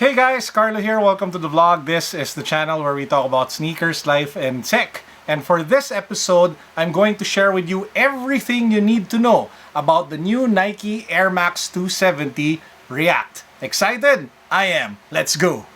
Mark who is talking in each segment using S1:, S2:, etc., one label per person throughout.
S1: Hey guys, Carlo here. Welcome to the vlog. This is the channel where we talk about sneakers, life, and tech. And for this episode, I'm going to share with you everything you need to know about the new Nike Air Max 270 React. Excited? I am. Let's go!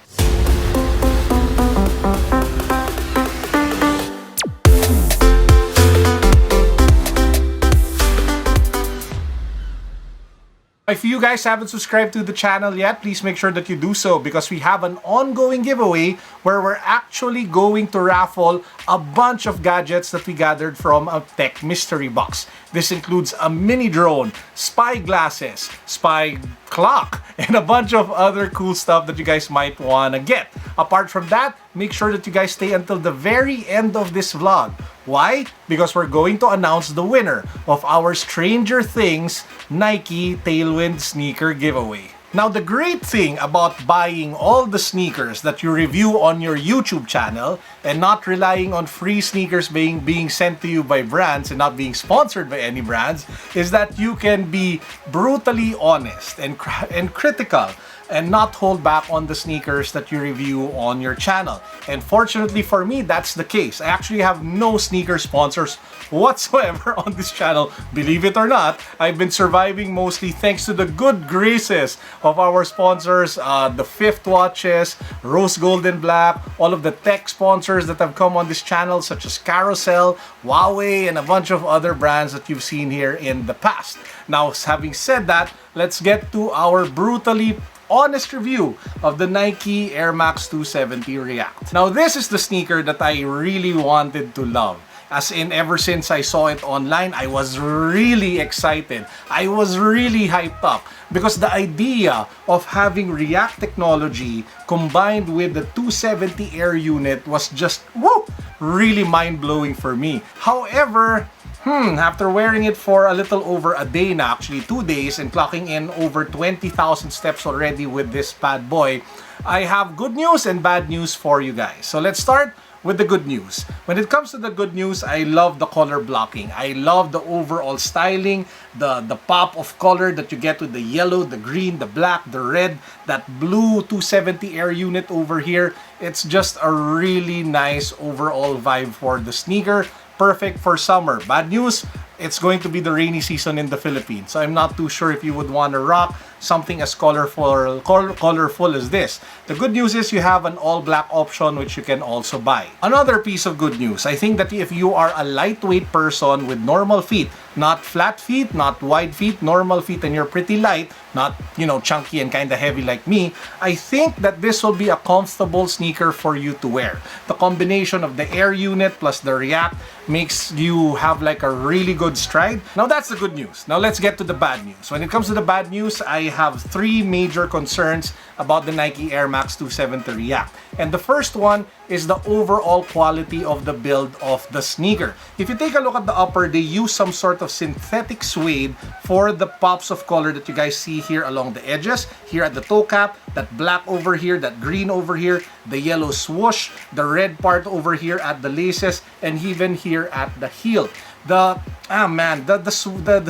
S1: If you guys haven't subscribed to the channel yet, please make sure that you do so because we have an ongoing giveaway where we're actually going to raffle a bunch of gadgets that we gathered from a tech mystery box. This includes a mini drone, spy glasses, spy clock, and a bunch of other cool stuff that you guys might want to get. Apart from that, make sure that you guys stay until the very end of this vlog. Why? Because we're going to announce the winner of our Stranger Things Nike Tailwind sneaker giveaway. Now, the great thing about buying all the sneakers that you review on your YouTube channel and not relying on free sneakers being sent to you by brands and not being sponsored by any brands is that you can be brutally honest and critical and not hold back on the sneakers that you review on your channel. And fortunately for me, that's the case. I actually have no sneaker sponsors whatsoever on this channel. Believe it or not, I've been surviving mostly thanks to the good graces of our sponsors, the Fifth Watches, Rose Gold and Black, all of the tech sponsors that have come on this channel such as Carousell, Huawei, and a bunch of other brands that you've seen here in the past. Now, having said that, let's get to our brutally honest review of the Nike Air Max 270 React. Now, this is the sneaker that I really wanted to love. As in, ever since I saw it online, I was really excited. I was really hyped up because the idea of having React technology combined with the 270 Air unit was just, woo, really mind-blowing for me. However, after wearing it for a little over a day now, actually 2 days, and clocking in over 20,000 steps already with this bad boy, I have good news and bad news for you guys. So let's start with the good news. When it comes to the good news, I love the color blocking. I love the overall styling, the pop of color that you get with the yellow, the green, the black, the red, that blue 270 Air unit over here. It's just a really nice overall vibe for the sneaker. Perfect for summer. Bad news, it's going to be the rainy season in the Philippines. So I'm not too sure if you would want to rock something as colorful as this. The good news is you have an all-black option which you can also buy. Another piece of good news, I think that if you are a lightweight person with normal feet, not flat feet, not wide feet, normal feet, and you're pretty light, not, chunky and kind of heavy like me, I think that this will be a comfortable sneaker for you to wear. The combination of the Air unit plus the React makes you have like a really good stride. Now, that's the good news. Now, let's get to the bad news. When it comes to the bad news, I have 3 major concerns about the Nike Air Max 270 React. And the first one is the overall quality of the build of the sneaker. If you take a look at the upper, they use some sort of synthetic suede for the pops of color that you guys see here along the edges, here at the toe cap, that black over here, that green over here, the yellow swoosh, the red part over here at the laces, and even here at the heel. The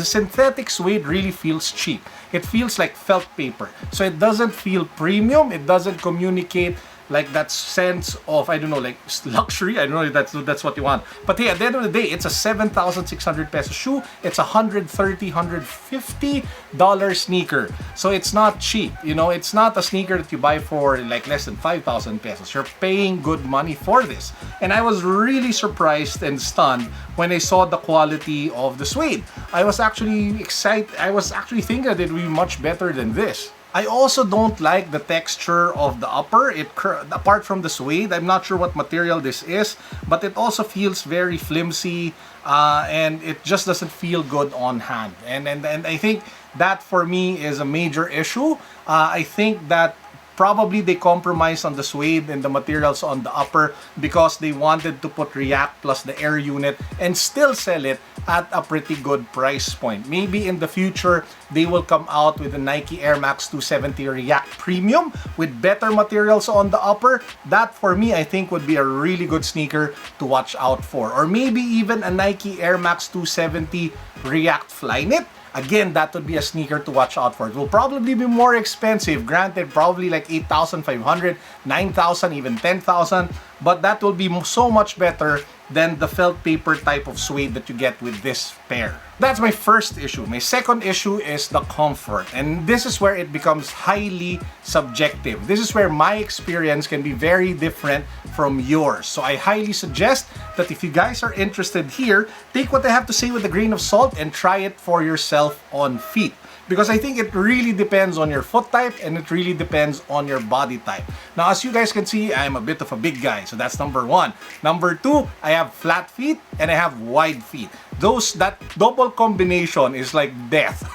S1: synthetic suede really feels cheap. It feels like felt paper. So it doesn't feel premium. It doesn't communicate like that sense of, I don't know, like luxury. I don't know if that's what you want. But hey, at the end of the day, it's a 7,600 peso shoe. It's a $150 sneaker. So it's not cheap. It's not a sneaker that you buy for like less than 5,000 pesos. You're paying good money for this. And I was really surprised and stunned when I saw the quality of the suede. I was actually excited. I was actually thinking that it would be much better than this. I also don't like the texture of the upper. Apart from the suede, I'm not sure what material this is, but it also feels very flimsy and it just doesn't feel good on hand. And I think that for me is a major issue. I think that probably they compromised on the suede and the materials on the upper because they wanted to put React plus the Air unit and still sell it at a pretty good price point. Maybe in the future, they will come out with the Nike Air Max 270 React Premium with better materials on the upper. That, for me, I think would be a really good sneaker to watch out for. Or maybe even a Nike Air Max 270 React Flyknit. again, that would be a sneaker to watch out for. It will probably be more expensive, granted, probably like 8,500, 9,000, even 10,000, but that will be so much better than the felt paper type of suede that you get with this pair. That's my first issue. My second issue is the comfort, and this is where it becomes highly subjective. This is where my experience can be very different from yours. So I highly suggest that if you guys are interested here, take what I have to say with a grain of salt and try it for yourself on feet. Because I think it really depends on your foot type and it really depends on your body type. Now, as you guys can see, I'm a bit of a big guy, so that's number one. Number two, I have flat feet and I have wide feet. That double combination is like death.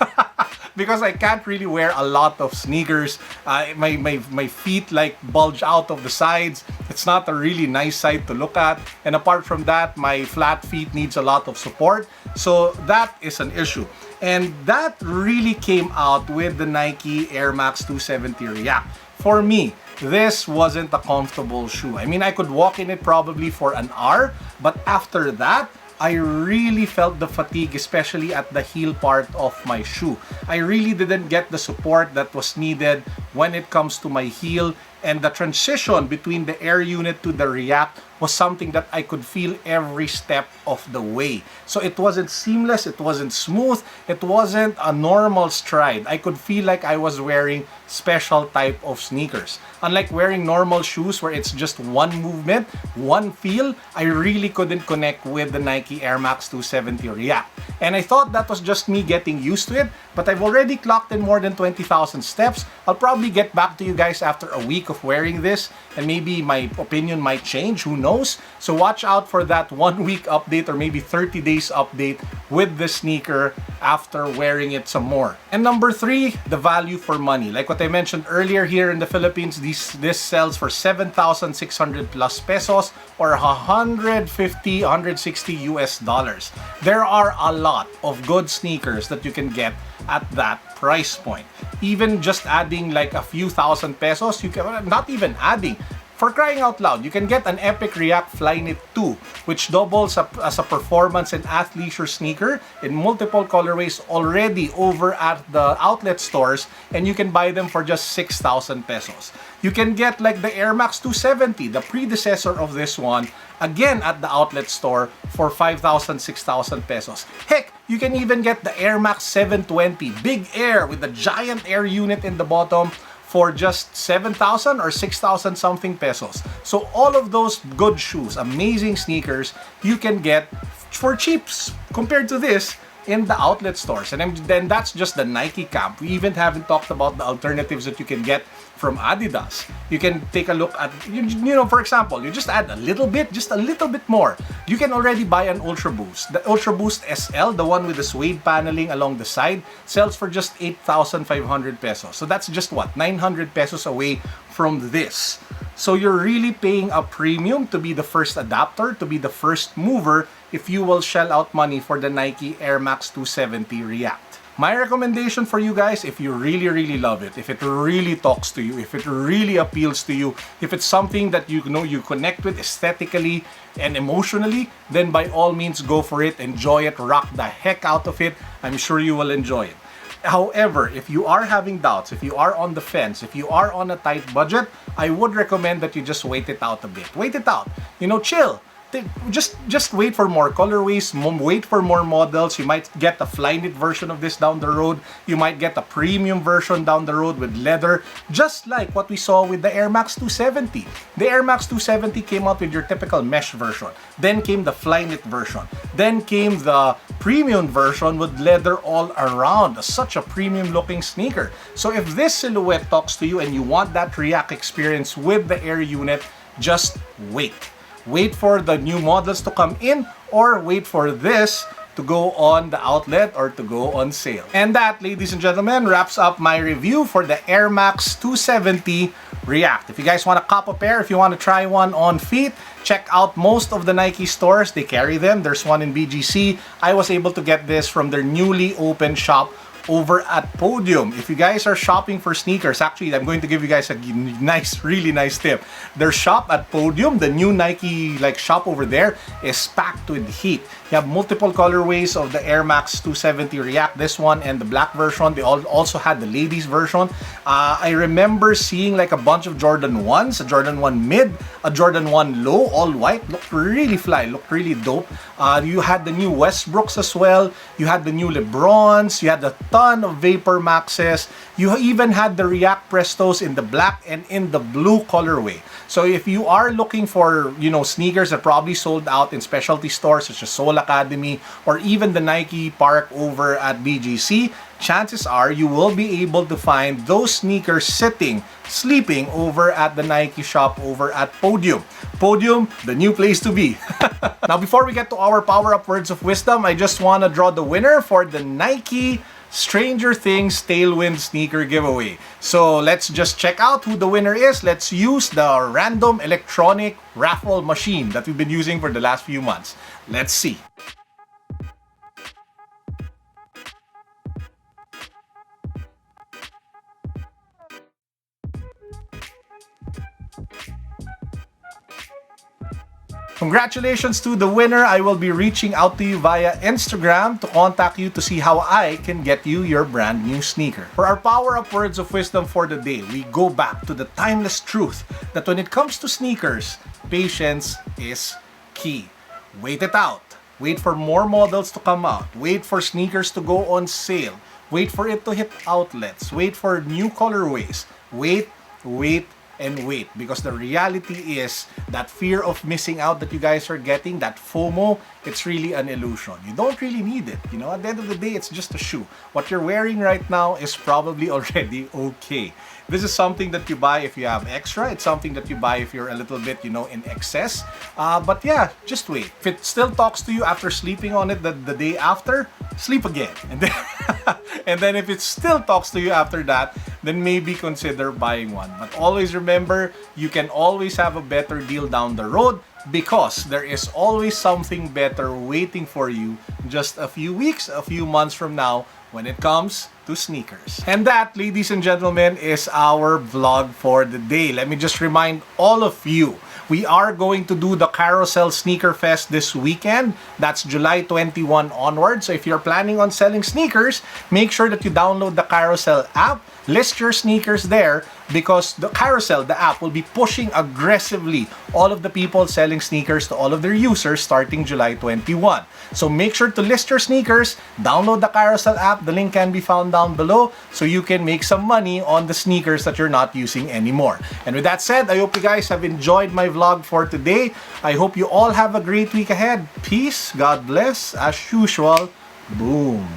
S1: Because I can't really wear a lot of sneakers. My feet like bulge out of the sides. It's not a really nice sight to look at. And apart from that, my flat feet needs a lot of support. So that is an issue. And that really came out with the Nike Air Max 270 React. For me, this wasn't a comfortable shoe. I mean, I could walk in it probably for an hour, but after that, I really felt the fatigue, especially at the heel part of my shoe. I really didn't get the support that was needed when it comes to my heel, and the transition between the Air unit to the React was something that I could feel every step of the way. So it wasn't seamless, it wasn't smooth, it wasn't a normal stride. I could feel like I was wearing special type of sneakers. Unlike wearing normal shoes where it's just one movement, one feel, I really couldn't connect with the Nike Air Max 270 React. And I thought that was just me getting used to it, but I've already clocked in more than 20,000 steps. I'll probably get back to you guys after a week of wearing this, and maybe my opinion might change, who knows? So watch out for that 1 week update or maybe 30 days update with the sneaker after wearing it some more. And number three, the value for money. Like what I mentioned earlier, here in the Philippines, this sells for 7,600 plus pesos or 150, 160 US dollars. There are a lot of good sneakers that you can get at that price point. Even just adding like a few thousand pesos, you can, not even adding, for crying out loud, you can get an Epic React Flyknit 2, which doubles as a performance and athleisure sneaker in multiple colorways already over at the outlet stores, and you can buy them for just 6,000 pesos. You can get like the Air Max 270, the predecessor of this one, again at the outlet store for 5,000, 6,000 pesos. Heck, you can even get the Air Max 720, Big Air with the giant Air unit in the bottom, for just 7,000 or 6,000 something pesos. So all of those good shoes, amazing sneakers, you can get for cheaps compared to this in the outlet stores. And then that's just the Nike camp. We even haven't talked about the alternatives that you can get from Adidas. You can take a look at, you know, for example, you just add a little bit, just a little bit more. You can already buy an Ultra Boost. The Ultra Boost SL, the one with the suede paneling along the side, sells for just 8,500 pesos. So that's just what, 900 pesos away from this. So you're really paying a premium to be the first adapter, to be the first mover, if you will shell out money for the Nike Air Max 270 React. My recommendation for you guys, if you really love it, if it really talks to you, if it really appeals to you, if it's something that you know you connect with aesthetically and emotionally, then by all means go for it, enjoy it, rock the heck out of it. I'm sure you will enjoy it. However, if you are having doubts, if you are on the fence, if you are on a tight budget, I would recommend that you just wait it out a bit. Wait it out. You know, chill. Just wait for more colorways, wait for more models. You might get a Flyknit version of this down the road. You might get a premium version down the road with leather, just like what we saw with the Air Max 270. The Air Max 270 came out with your typical mesh version. Then came the Flyknit version. Then came the premium version with leather all around. Such a premium looking sneaker. So if this silhouette talks to you and you want that React experience with the Air unit, just wait. Wait for the new models to come in, or wait for this to go on the outlet or to go on sale. And that, ladies and gentlemen, wraps up my review for the Air Max 270 React. If you guys want to cop a pair, if you want to try one on feet, check out most of the Nike stores. They carry them. There's one in BGC. I was able to get this from their newly opened shop over at Podium. If you guys are shopping for sneakers, actually, I'm going to give you guys a nice, really nice tip. Their shop at Podium, the new Nike shop over there, is packed with heat. You have multiple colorways of the Air Max 270 React, this one and the black version. They also had the ladies version. I remember seeing like a bunch of Jordan 1s, a Jordan 1 mid, a Jordan 1 low, all white. Looked really fly, looked really dope. You had the new Westbrooks as well. You had the new LeBrons. You had a ton of Vapor Maxes. You even had the React Prestos in the black and in the blue colorway. So if you are looking for, sneakers that probably sold out in specialty stores such as Soul Academy or even the Nike Park over at BGC, chances are you will be able to find those sneakers sleeping over at the Nike shop over at Podium. Podium, the new place to be. Now, before we get to our power-up words of wisdom, I just want to draw the winner for the Nike Stranger Things Tailwind sneaker giveaway. So let's just check out who the winner is. Let's use the random electronic raffle machine that we've been using for the last few months. Let's see. Congratulations to the winner. I will be reaching out to you via Instagram to contact you to see how I can get you your brand new sneaker. For our power-up words of wisdom for the day, we go back to the timeless truth that when it comes to sneakers, patience is key. Wait it out. Wait for more models to come out. Wait for sneakers to go on sale. Wait for it to hit outlets. Wait for new colorways. Wait, and wait, because the reality is that fear of missing out that you guys are getting, that FOMO, it's really an illusion. You don't really need it. At the end of the day, it's just a shoe. What you're wearing right now is probably already okay. This is something that you buy if you have extra. It's something that you buy if you're a little bit, in excess. But yeah, just wait. If it still talks to you after sleeping on it the day after, sleep again. And then, and then if it still talks to you after that, then maybe consider buying one. But always remember, you can always have a better deal down the road because there is always something better waiting for you just a few weeks, a few months from now when it comes to sneakers. And that, ladies and gentlemen, is our vlog for the day. Let me just remind all of you, we are going to do the Carousell Sneaker Fest this weekend. That's July 21 onwards. So if you're planning on selling sneakers, make sure that you download the Carousell app, list your sneakers there, because the Carousell, the app, will be pushing aggressively all of the people selling sneakers to all of their users starting July 21. So make sure to list your sneakers, download the Carousell app, the link can be found down below, so you can make some money on the sneakers that you're not using anymore. And with that said, I hope you guys have enjoyed my vlog for today. I hope you all have a great week ahead. Peace, God bless, as usual, boom.